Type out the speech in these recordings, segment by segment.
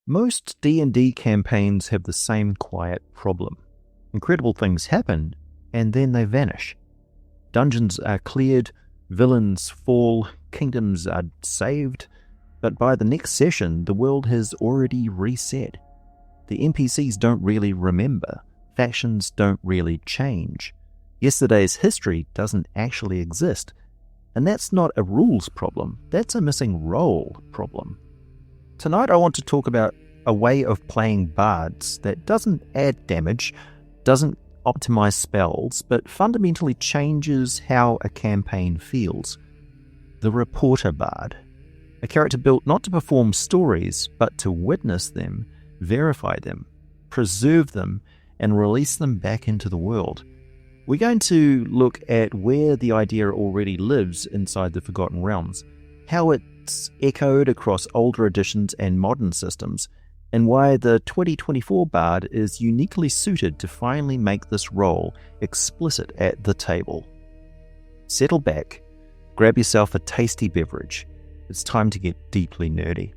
Most D&D campaigns have the same quiet problem. Incredible things happen, and then they vanish. Dungeons are cleared, villains fall, kingdoms are saved, but by the next session, the world has already reset. The NPCs don't really remember. Factions don't really change. Yesterday's history doesn't actually exist. And that's not a rules problem, that's a missing role problem. Tonight I want to talk about a way of playing bards that doesn't add damage, doesn't optimize spells, but fundamentally changes how a campaign feels. The Reporter Bard. A character built not to perform stories, but to witness them, verify them, preserve them, and release them back into the world. We're going to look at where the idea already lives inside the Forgotten Realms, how it's echoed across older editions and modern systems, and why the 2024 Bard is uniquely suited to finally make this role explicit at the table. Settle back, grab yourself a tasty beverage. It's time to get deeply nerdy.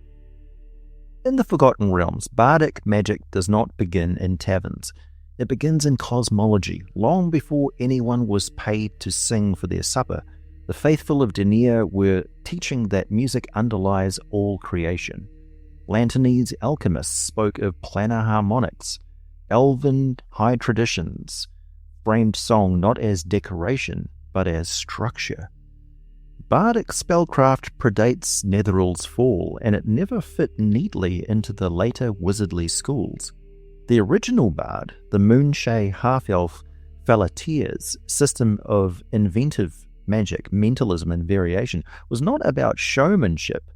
In the Forgotten Realms, bardic magic does not begin in taverns. It begins in cosmology. Long before anyone was paid to sing for their supper, the faithful of Deneir were teaching that music underlies all creation. Lanternese alchemists spoke of planar harmonics. Elven high traditions framed song not as decoration, but as structure. Bardic spellcraft predates Netherild's fall, and it never fit neatly into the later wizardly schools. The original Bard, the Moonshae half-elf Falataer's system of inventive magic, mentalism, and variation, was not about showmanship.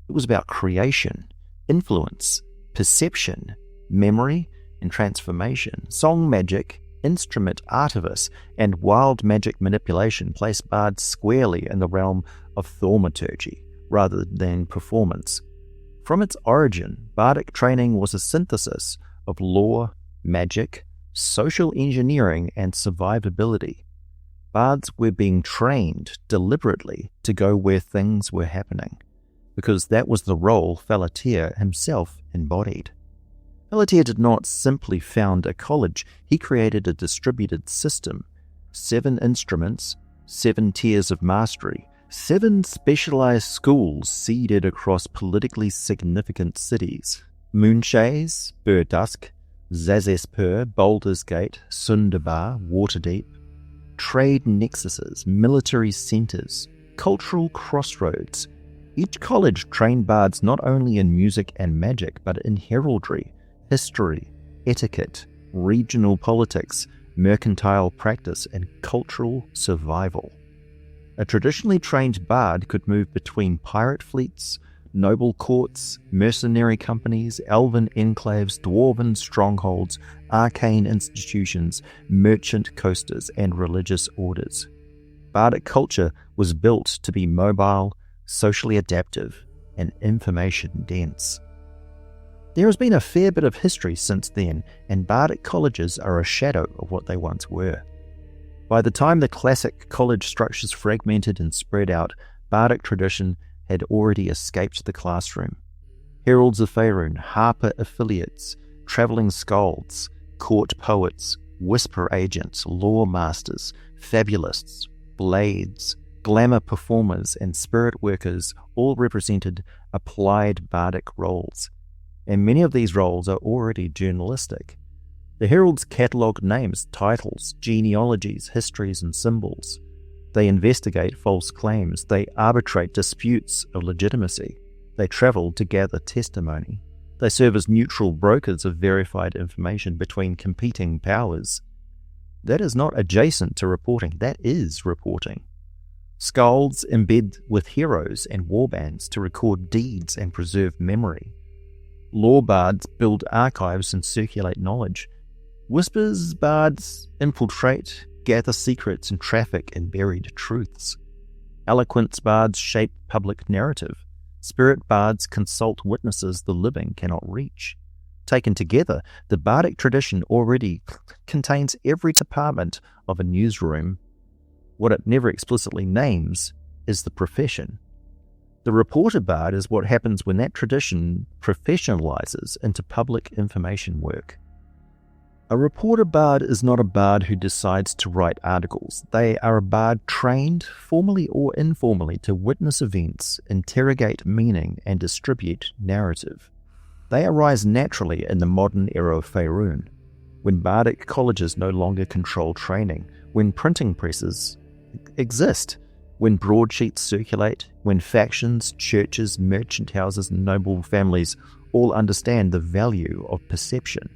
It was about creation, influence, perception, memory, and transformation. Song magic, instrument artifice, and wild magic manipulation place bards squarely in the realm of thaumaturgy rather than performance. From its origin, bardic training was a synthesis of lore, magic, social engineering, and survivability. Bards were being trained deliberately to go where things were happening, because that was the role Falataer himself embodied. Falataer did not simply found a college, he created a distributed system. 7 instruments, 7 tiers of mastery, 7 specialized schools seeded across politically significant cities. Moonshaes, Burdusk, Zazespur, Baldur's Gate, Sundabar, Waterdeep. Trade nexuses, military centers, cultural crossroads. Each college trained bards not only in music and magic, but in heraldry, history, etiquette, regional politics, mercantile practice, and cultural survival. A traditionally trained bard could move between pirate fleets, noble courts, mercenary companies, elven enclaves, dwarven strongholds, arcane institutions, merchant coasters, and religious orders. Bardic culture was built to be mobile, socially adaptive, and information-dense. There has been a fair bit of history since then, and bardic colleges are a shadow of what they once were. By the time the classic college structures fragmented and spread out, bardic tradition had already escaped the classroom. Heralds of Faerûn, Harper affiliates, travelling skalds, court poets, whisper agents, lore masters, fabulists, blades, glamour performers, and spirit workers all represented applied bardic roles, and many of these roles are already journalistic. The heralds catalogue names, titles, genealogies, histories, and symbols. They investigate false claims. They arbitrate disputes of legitimacy. They travel to gather testimony. They serve as neutral brokers of verified information between competing powers. That is not adjacent to reporting, that is reporting. Skalds embed with heroes and warbands to record deeds and preserve memory. Lore bards build archives and circulate knowledge. Whispers bards infiltrate, gather secrets, and traffic in buried truths. Eloquence bards shape public narrative. Spirit bards consult witnesses the living cannot reach. Taken together, the bardic tradition already contains every department of a newsroom. What it never explicitly names is the profession. The reporter bard is what happens when that tradition professionalizes into public information work. A reporter bard is not a bard who decides to write articles. They are a bard trained, formally or informally, to witness events, interrogate meaning, and distribute narrative. They arise naturally in the modern era of Faerûn, when bardic colleges no longer control training, when printing presses exist, when broadsheets circulate, when factions, churches, merchant houses, and noble families all understand the value of perception.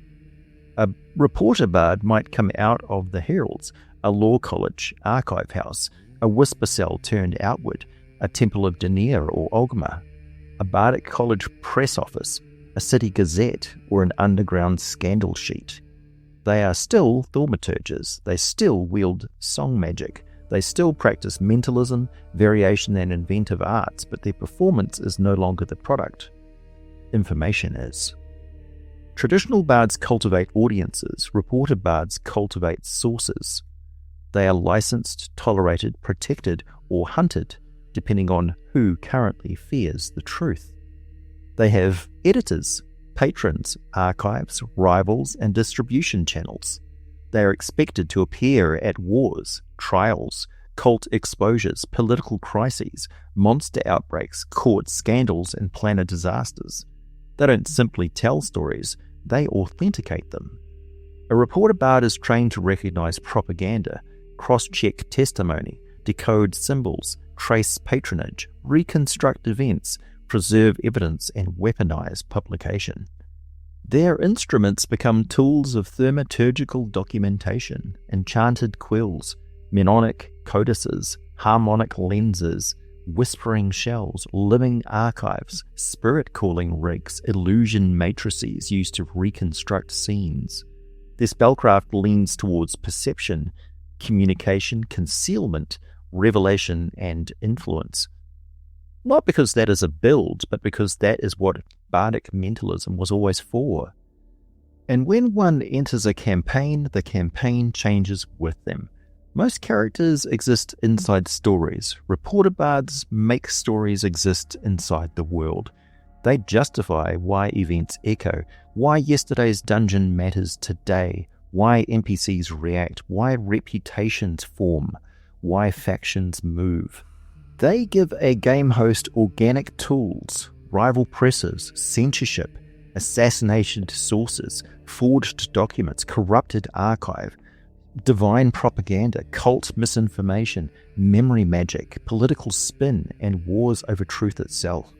A reporter bard might come out of the Heralds, a law college, archive house, a whisper cell turned outward, a temple of Deneir or Ogma, a bardic college press office, a city gazette, or an underground scandal sheet. They are still thaumaturges. They still wield song magic. They still practice mentalism, variation, and inventive arts, but their performance is no longer the product. Information is. Traditional bards cultivate audiences. Reporter bards cultivate sources. They are licensed, tolerated, protected, or hunted, depending on who currently fears the truth. They have editors, patrons, archives, rivals, and distribution channels. They are expected to appear at wars, trials, cult exposures, political crises, monster outbreaks, court scandals, and planet disasters. They don't simply tell stories, they authenticate them. A reporter bard is trained to recognize propaganda, cross-check testimony, decode symbols, trace patronage, reconstruct events, preserve evidence, and weaponize publication. Their instruments become tools of thaumaturgical documentation, enchanted quills, mnemonic codices, harmonic lenses, whispering shells, living archives, spirit-calling rigs, illusion matrices used to reconstruct scenes. Their spellcraft leans towards perception, communication, concealment, revelation, and influence. Not because that is a build, but because that is what bardic mentalism was always for. And when one enters a campaign, the campaign changes with them. Most characters exist inside stories. Reporter bards make stories exist inside the world. They justify why events echo, why yesterday's dungeon matters today, why NPCs react, why reputations form, why factions move. They give a game host organic tools, rival presses, censorship, assassinated sources, forged documents, corrupted archive, divine propaganda, cult misinformation, memory magic, political spin, and wars over truth itself.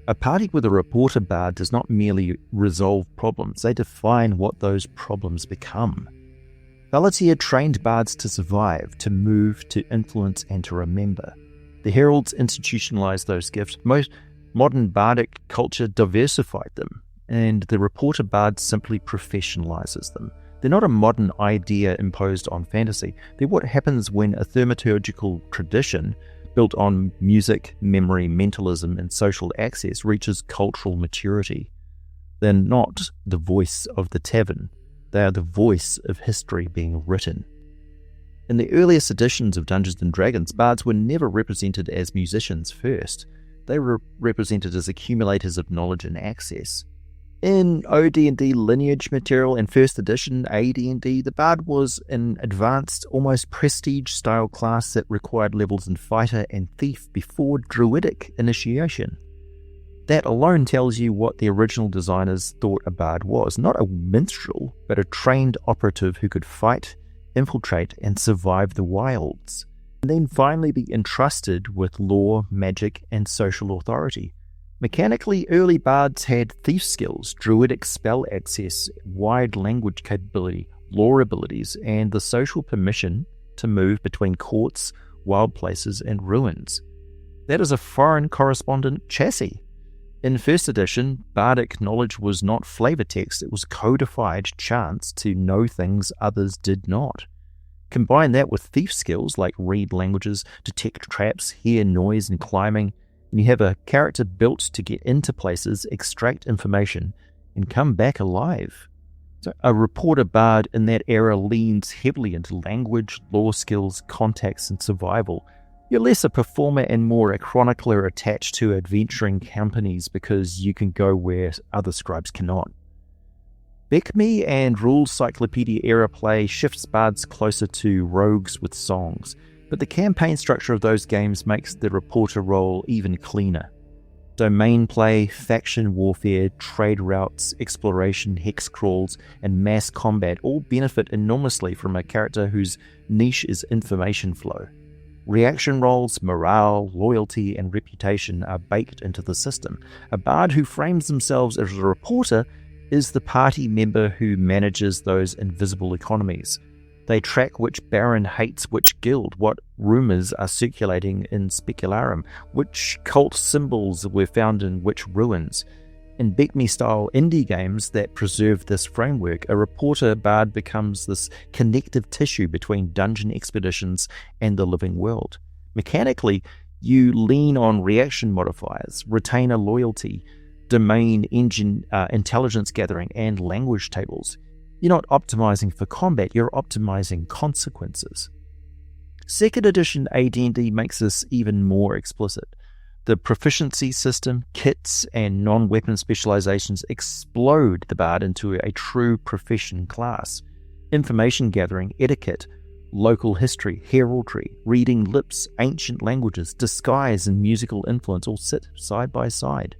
A party with a reporter bard does not merely resolve problems, they define what those problems become. Falataer trained bards to survive, to move, to influence, and to remember. The Heralds institutionalized those gifts. Most modern bardic culture diversified them, and the reporter bard simply professionalizes them. They're not a modern idea imposed on fantasy. They're what happens when a thaumaturgical tradition built on music, memory, mentalism, and social access reaches cultural maturity. They're not the voice of the tavern. They are the voice of history being written. In the earliest editions of Dungeons & Dragons, bards were never represented as musicians first. They were represented as accumulators of knowledge and access. In OD&D lineage material and first edition AD&D, the bard was an advanced, almost prestige-style class that required levels in fighter and thief before druidic initiation. That alone tells you what the original designers thought a bard was. Not a minstrel, but a trained operative who could fight, infiltrate, and survive the wilds, and then finally be entrusted with law, magic, and social authority. Mechanically, early bards had thief skills, druidic spell access, wide language capability, lore abilities, and the social permission to move between courts, wild places, and ruins. That is a foreign correspondent chassis. In first edition, bardic knowledge was not flavor text, it was codified chance to know things others did not. Combine that with thief skills like read languages, detect traps, hear noise, and climbing, and you have a character built to get into places, extract information, and come back alive. So a reporter bard in that era leans heavily into language, lore skills, contacts, and survival. You're less a performer and more a chronicler attached to adventuring companies because you can go where other scribes cannot. BECMI and Rules Cyclopedia era play shifts bards closer to rogues with songs, but the campaign structure of those games makes the reporter role even cleaner. Domain play, faction warfare, trade routes, exploration, hex crawls, and mass combat all benefit enormously from a character whose niche is information flow. Reaction roles, morale, loyalty, and reputation are baked into the system. A bard who frames themselves as a reporter is the party member who manages those invisible economies. They track which baron hates which guild, what rumours are circulating in Specularum, which cult symbols were found in which ruins. In BECMI-style indie games that preserve this framework, a reporter bard becomes this connective tissue between dungeon expeditions and the living world. Mechanically, you lean on reaction modifiers, retainer loyalty, domain engine intelligence gathering, and language tables. You're not optimizing for combat, you're optimizing consequences. Second edition AD&D makes this even more explicit. The proficiency system, kits, and non-weapon specializations explode the bard into a true profession class. Information gathering, etiquette, local history, heraldry, reading lips, ancient languages, disguise, and musical influence all sit side by side.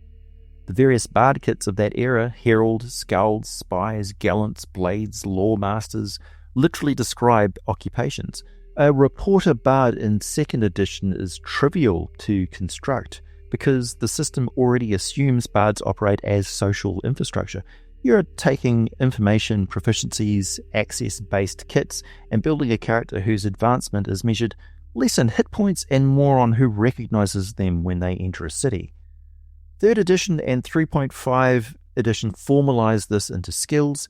The various bard kits of that era, herald, skalds, spies, gallants, blades, lawmasters, literally describe occupations. A reporter bard in 2nd edition is trivial to construct because the system already assumes bards operate as social infrastructure. You're taking information, proficiencies, access-based kits, and building a character whose advancement is measured less on hit points and more on who recognizes them when they enter a city. 3rd edition and 3.5 edition formalize this into skills.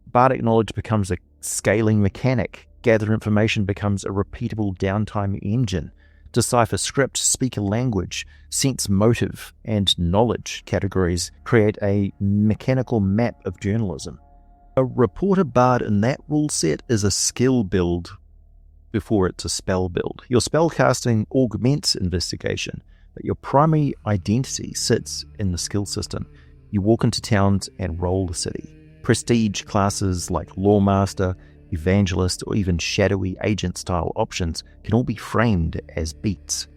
Bardic knowledge becomes a scaling mechanic. Gather information becomes a repeatable downtime engine. Decipher script, speak a language, sense motive, and knowledge categories create a mechanical map of journalism. A reporter bard in that rule set is a skill build before it's a spell build. Your spellcasting augments investigation, but your primary identity sits in the skill system. You walk into towns and roll the city. Prestige classes like Lawmaster, Evangelist, or even shadowy agent-style options can all be framed as beats.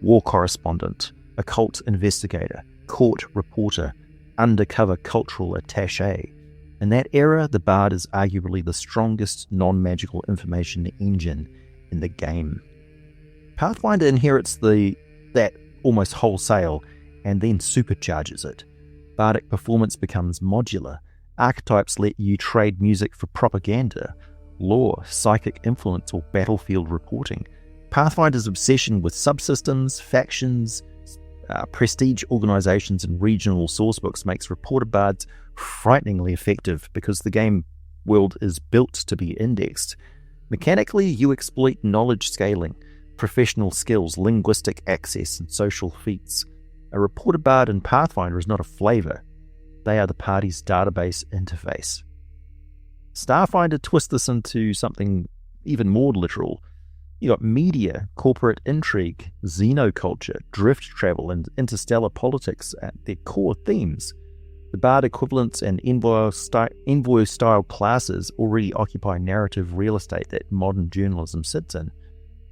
War correspondent, occult investigator, court reporter, undercover cultural attaché. In that era, the bard is arguably the strongest non-magical information engine in the game. Pathfinder inherits that almost wholesale and then supercharges it. Bardic performance becomes modular. Archetypes let you trade music for propaganda, lore, psychic influence, or battlefield reporting. Pathfinder's obsession with subsystems, factions, prestige organizations, and regional sourcebooks makes reporter bards frighteningly effective because the game world is built to be indexed. Mechanically, you exploit knowledge scaling, professional skills, linguistic access, and social feats. A reporter bard in Pathfinder is not a flavor. They are the party's database interface. Starfinder twists this into something even more literal. You got media, corporate intrigue, xenoculture, drift travel, and interstellar politics at their core themes. The bard equivalents and envoy-style classes already occupy narrative real estate that modern journalism sits in.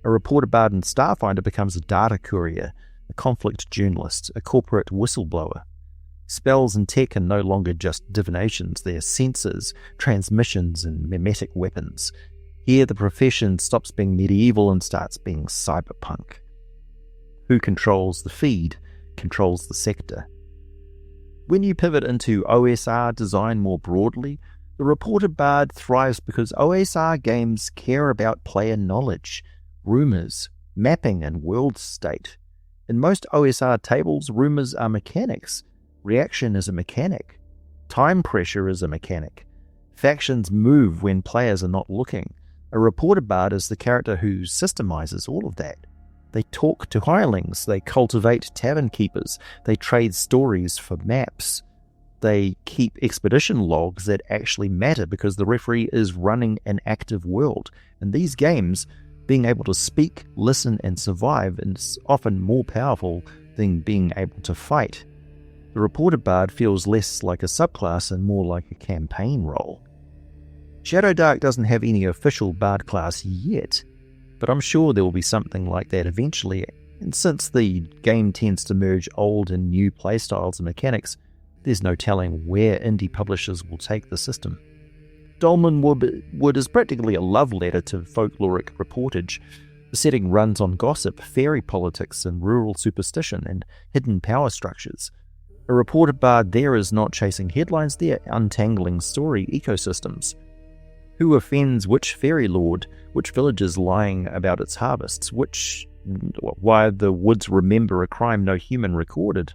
A reporter bard in Starfinder becomes a data courier, a conflict journalist, a corporate whistleblower. Spells and tech are no longer just divinations, they're sensors, transmissions, and mimetic weapons. Here the profession stops being medieval and starts being cyberpunk. Who controls the feed controls the sector. When you pivot into OSR design more broadly, the reporter bard thrives because OSR games care about player knowledge, rumors, mapping, and world state. In most OSR tables, rumors are mechanics. Reaction is a mechanic. Time pressure is a mechanic. Factions move when players are not looking. A reporter bard is the character who systemizes all of that. They talk to hirelings, they cultivate tavern keepers, they trade stories for maps. They keep expedition logs that actually matter because the referee is running an active world. In these games, Being able to speak, listen, and survive is often more powerful than being able to fight. The reporter bard feels less like a subclass and more like a campaign role. Shadowdark doesn't have any official bard class yet, but I'm sure there will be something like that eventually, and since the game tends to merge old and new playstyles and mechanics, there's no telling where indie publishers will take the system. Dolmen Wood is practically a love letter to folkloric reportage. The setting runs on gossip, fairy politics, and rural superstition, and hidden power structures. A reporter bard there is not chasing headlines, they're untangling story ecosystems. Who offends which fairy lord, which village is lying about its harvests, why the woods remember a crime no human recorded.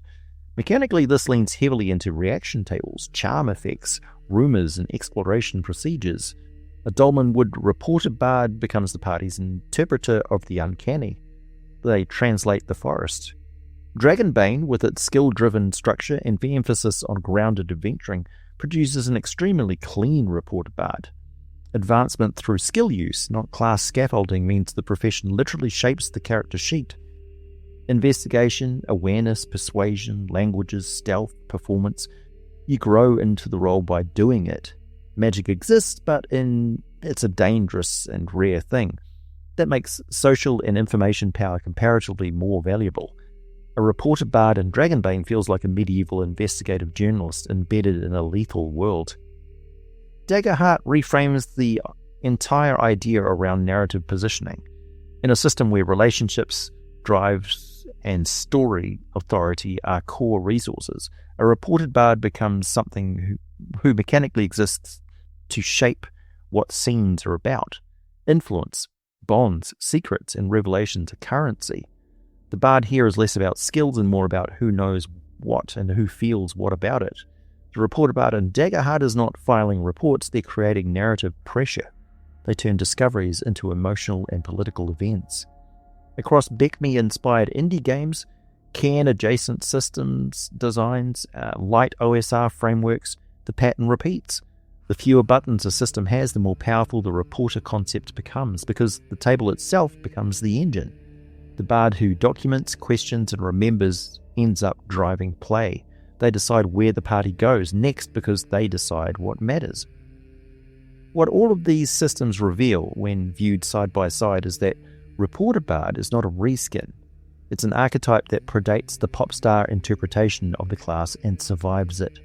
Mechanically, this leans heavily into reaction tables, charm effects, rumours, and exploration procedures. A Dolmen Wood reporter bard becomes the party's interpreter of the uncanny. They translate the forest. Dragonbane, with its skill-driven structure and the emphasis on grounded adventuring, produces an extremely clean reporter bard. Advancement through skill use, not class scaffolding, means the profession literally shapes the character sheet. Investigation, awareness, persuasion, languages, stealth, performance. You grow into the role by doing it. Magic exists, but it's a dangerous and rare thing. That makes social and information power comparatively more valuable. A reporter bard in Dragonbane feels like a medieval investigative journalist embedded in a lethal world. Daggerheart reframes the entire idea around narrative positioning. In a system where relationships, drives, and story authority are core resources, a reported bard becomes something who mechanically exists to shape what scenes are about. Influence, bonds, secrets, and revelations are currency. The bard here is less about skills and more about who knows what and who feels what about it. The reporter bard in Daggerheart is not filing reports, they're creating narrative pressure. They turn discoveries into emotional and political events. Across BECMI-inspired indie games, CAN-adjacent systems designs, light OSR frameworks, the pattern repeats. The fewer buttons a system has, the more powerful the reporter concept becomes, because the table itself becomes the engine. The bard who documents, questions, and remembers ends up driving play. They decide where the party goes next because they decide what matters. What all of these systems reveal when viewed side by side is that Reporter Bard is not a reskin. It's an archetype that predates the pop star interpretation of the class and survives it.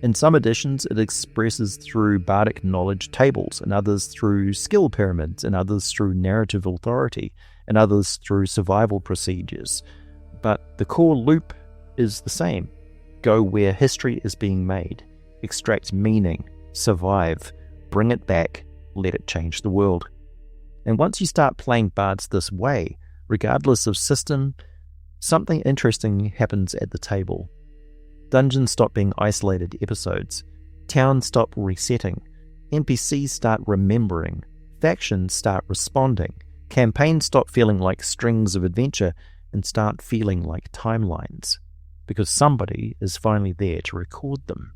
In some editions, it expresses through bardic knowledge tables, in others through skill pyramids, in others through narrative authority, in others through survival procedures. But the core loop is the same. Go where history is being made, extract meaning, survive, bring it back, let it change the world. And once you start playing bards this way, regardless of system, something interesting happens at the table. Dungeons stop being isolated episodes. Towns stop resetting. NPCs start remembering. Factions start responding. Campaigns stop feeling like strings of adventure and start feeling like timelines, because somebody is finally there to record them.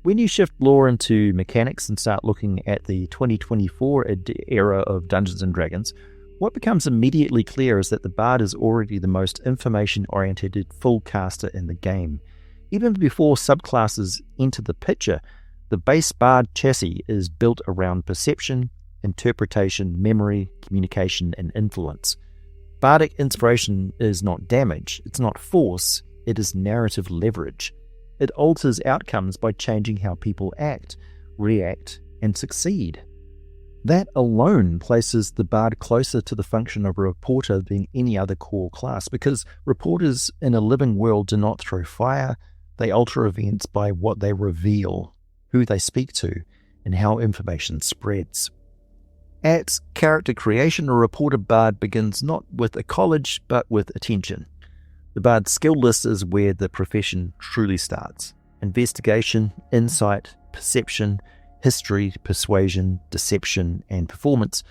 When you shift lore into mechanics and start looking at the 2024 era of Dungeons & Dragons, what becomes immediately clear is that the Bard is already the most information-oriented full caster in the game. Even before subclasses enter the picture, the base Bard chassis is built around perception, interpretation, memory, communication, and influence. Bardic inspiration is not damage, it's not force, it is narrative leverage. It alters outcomes by changing how people act, react, and succeed. That alone places the Bard closer to the function of a reporter than any other core class, because reporters in a living world do not throw fire, they alter events by what they reveal, who they speak to, and how information spreads. At character creation, a reporter Bard begins not with a college, but with attention. The Bard's skill list is where the profession truly starts. Investigation, insight, perception, history, persuasion, deception, and performance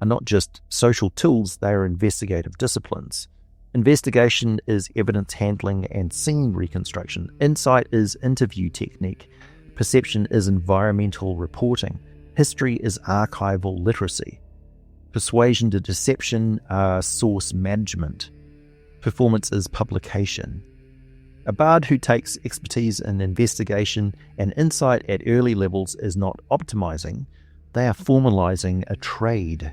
are not just social tools, they are investigative disciplines. Investigation is evidence handling and scene reconstruction. Insight is interview technique. Perception is environmental reporting. History is archival literacy. Persuasion to deception are source management. Performance is publication. A bard who takes expertise in investigation and insight at early levels is not optimizing, they are formalizing a trade.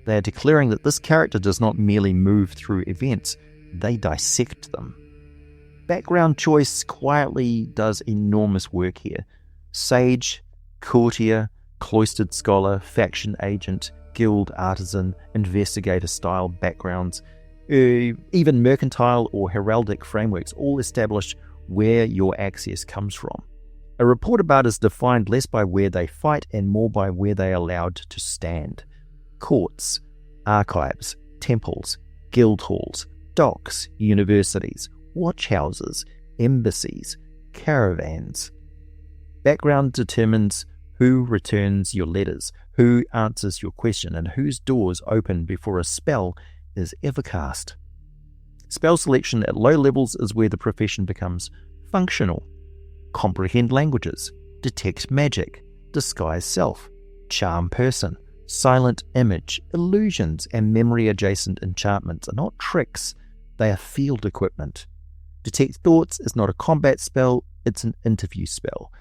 They are declaring that this character does not merely move through events, they dissect them. Background choice quietly does enormous work here. Sage, courtier, cloistered scholar, faction agent, guild artisan, investigator-style backgrounds, even mercantile or heraldic frameworks all establish where your access comes from. A reporter bard is defined less by where they fight and more by where they are allowed to stand. Courts, archives, temples, guild halls, docks, universities, watchhouses, embassies, caravans. Background determines who returns your letters, who answers your question, and whose doors open before a spell is ever cast. Spell selection at low levels is where the profession becomes functional. Comprehend languages, detect magic, disguise self, charm person, silent image, illusions, and memory-adjacent enchantments are not tricks, they are field equipment. Detect thoughts is not a combat spell, it's an interview spell.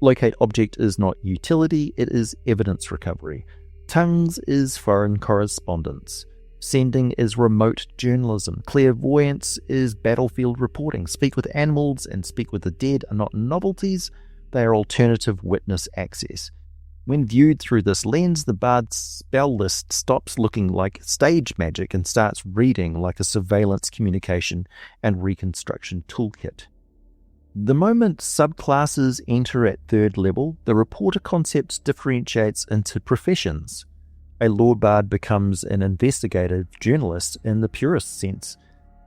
Locate object is not utility, it is evidence recovery. Tongues is foreign correspondence. Sending is remote journalism. Clairvoyance is battlefield reporting. Speak with animals and speak with the dead are not novelties, they are alternative witness access. When viewed through this lens, the bard's spell list stops looking like stage magic and starts reading like a surveillance communication and reconstruction toolkit. The moment subclasses enter at third level, the reporter concept differentiates into professions. A law bard becomes an investigative journalist in the purest sense.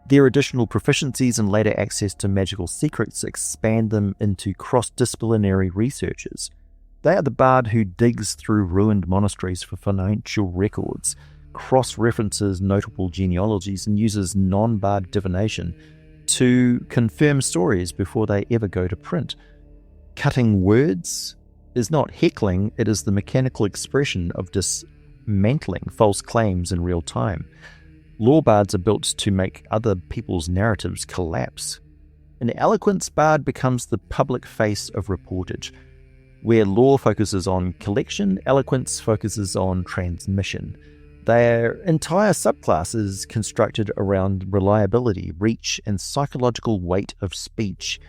Their additional proficiencies and later access to magical secrets expand them into cross-disciplinary researchers. They are the bard who digs through ruined monasteries for financial records, cross-references notable genealogies, and uses non-bard divination to confirm stories before they ever go to print. Cutting words is not heckling, it is the mechanical expression of dismantling false claims in real time. Law bards are built to make other people's narratives collapse. An eloquence bard becomes the public face of reportage. Where law focuses on collection, eloquence focuses on transmission. Their entire subclass is constructed around reliability, reach, and psychological weight of speech.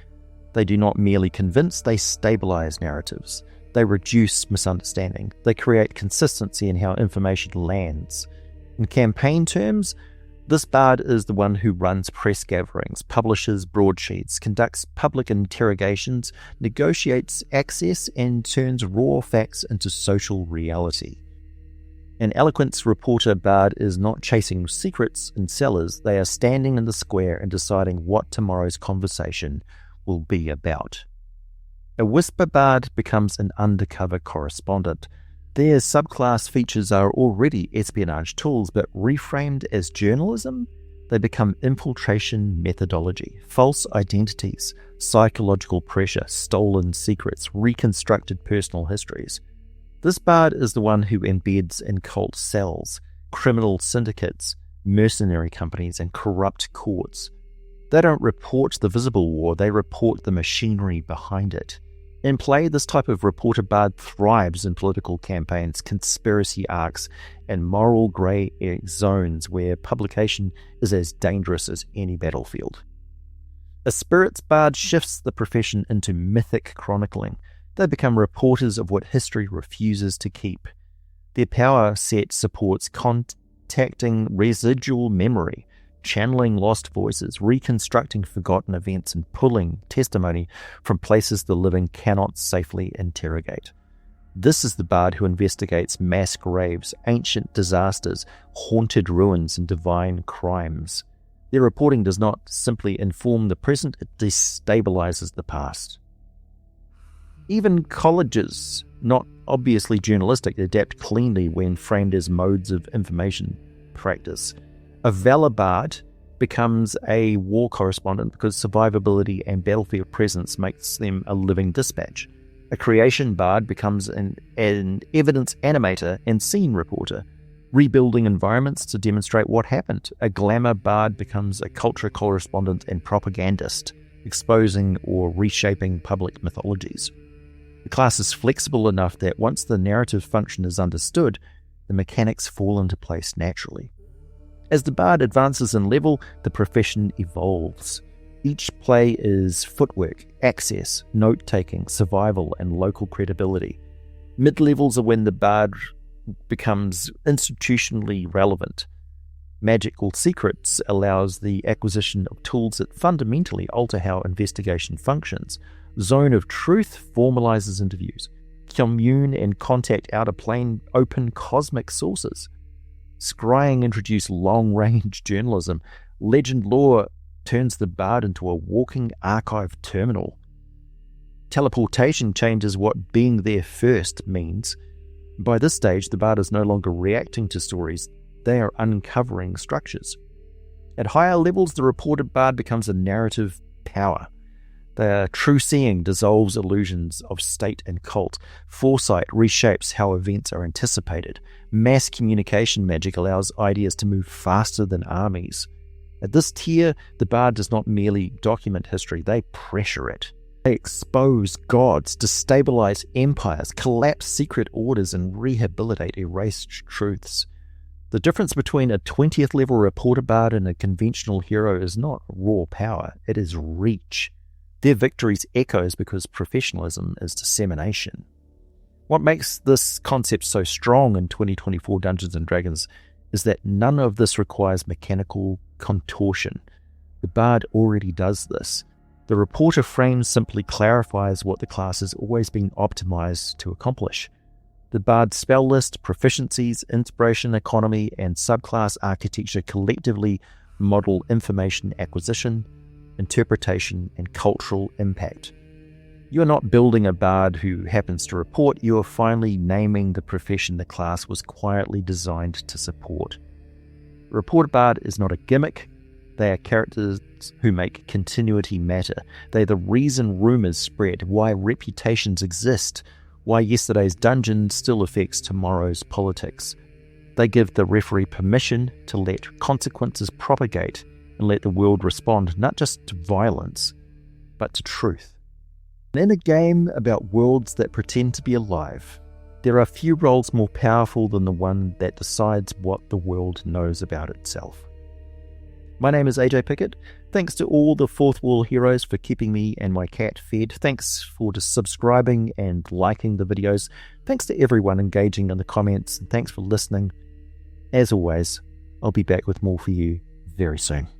They do not merely convince, they stabilize narratives. They reduce misunderstanding. They create consistency in how information lands. In campaign terms, this bard is the one who runs press gatherings, publishes broadsheets, conducts public interrogations, negotiates access, and turns raw facts into social reality. An eloquence reporter bard is not chasing secrets in cellars, they are standing in the square and deciding what tomorrow's conversation will be about. A whisper bard becomes an undercover correspondent. Their subclass features are already espionage tools, but reframed as journalism, they become infiltration methodology, false identities, psychological pressure, stolen secrets, reconstructed personal histories. This bard is the one who embeds in cult cells, criminal syndicates, mercenary companies, and corrupt courts. They don't report the visible war, they report the machinery behind it. In play, this type of reporter bard thrives in political campaigns, conspiracy arcs, and moral grey zones where publication is as dangerous as any battlefield. A spirits bard shifts the profession into mythic chronicling. They become reporters of what history refuses to keep. Their power set supports contacting residual memory, channeling lost voices, reconstructing forgotten events, and pulling testimony from places the living cannot safely interrogate. This is the bard who investigates mass graves, ancient disasters, haunted ruins, and divine crimes. Their reporting does not simply inform the present, it destabilizes the past. Even colleges, not obviously journalistic, adapt cleanly when framed as modes of information practice. A valor bard becomes a war correspondent because survivability and battlefield presence makes them a living dispatch. A creation bard becomes an evidence animator and scene reporter. rebuilding environments to demonstrate what happened. A glamour bard becomes a culture correspondent and propagandist, exposing or reshaping public mythologies. The class is flexible enough that once the narrative function is understood, the mechanics fall into place naturally. As the bard advances in level, the profession evolves. Each play is footwork, access, note-taking, survival, and local credibility. Mid-levels are when the bard becomes institutionally relevant. Magical Secrets allows the acquisition of tools that fundamentally alter how investigation functions. Zone of Truth formalizes interviews. Commune and contact out-of-plane open cosmic sources. Scrying introduced long-range journalism. Legend lore turns the bard into a walking archive terminal. Teleportation changes what being there first means. By this stage, the bard is no longer reacting to stories, they are uncovering structures. At higher levels, the reported bard becomes a narrative power. The true seeing dissolves illusions of state and cult. Foresight reshapes how events are anticipated. Mass communication magic allows ideas to move faster than armies. At this tier, the bard does not merely document history, they pressure it. They expose gods, destabilize empires, collapse secret orders, and rehabilitate erased truths. The difference between a 20th level reporter bard and a conventional hero is not raw power, it is reach. Their victories echoes because professionalism is dissemination. What makes this concept so strong in 2024 Dungeons & Dragons is that none of this requires mechanical contortion. The bard already does this. The reporter frame simply clarifies what the class has always been optimized to accomplish. The bard spell list, proficiencies, inspiration economy, and subclass architecture collectively model information acquisition, interpretation, and cultural impact. You are not building a bard who happens to report, you are finally naming the profession the class was quietly designed to support. The reporter bard is not a gimmick, they are characters who make continuity matter. They are the reason rumors spread, why reputations exist, why yesterday's dungeon still affects tomorrow's politics. They give the referee permission to let consequences propagate and let the world respond not just to violence, but to truth. In a game about worlds that pretend to be alive, there are few roles more powerful than the one that decides what the world knows about itself. My name is AJ Pickett. Thanks to all the Fourth Wall heroes for keeping me and my cat fed. Thanks for subscribing and liking the videos. Thanks to everyone engaging in the comments. And thanks for listening. As always, I'll be back with more for you very soon.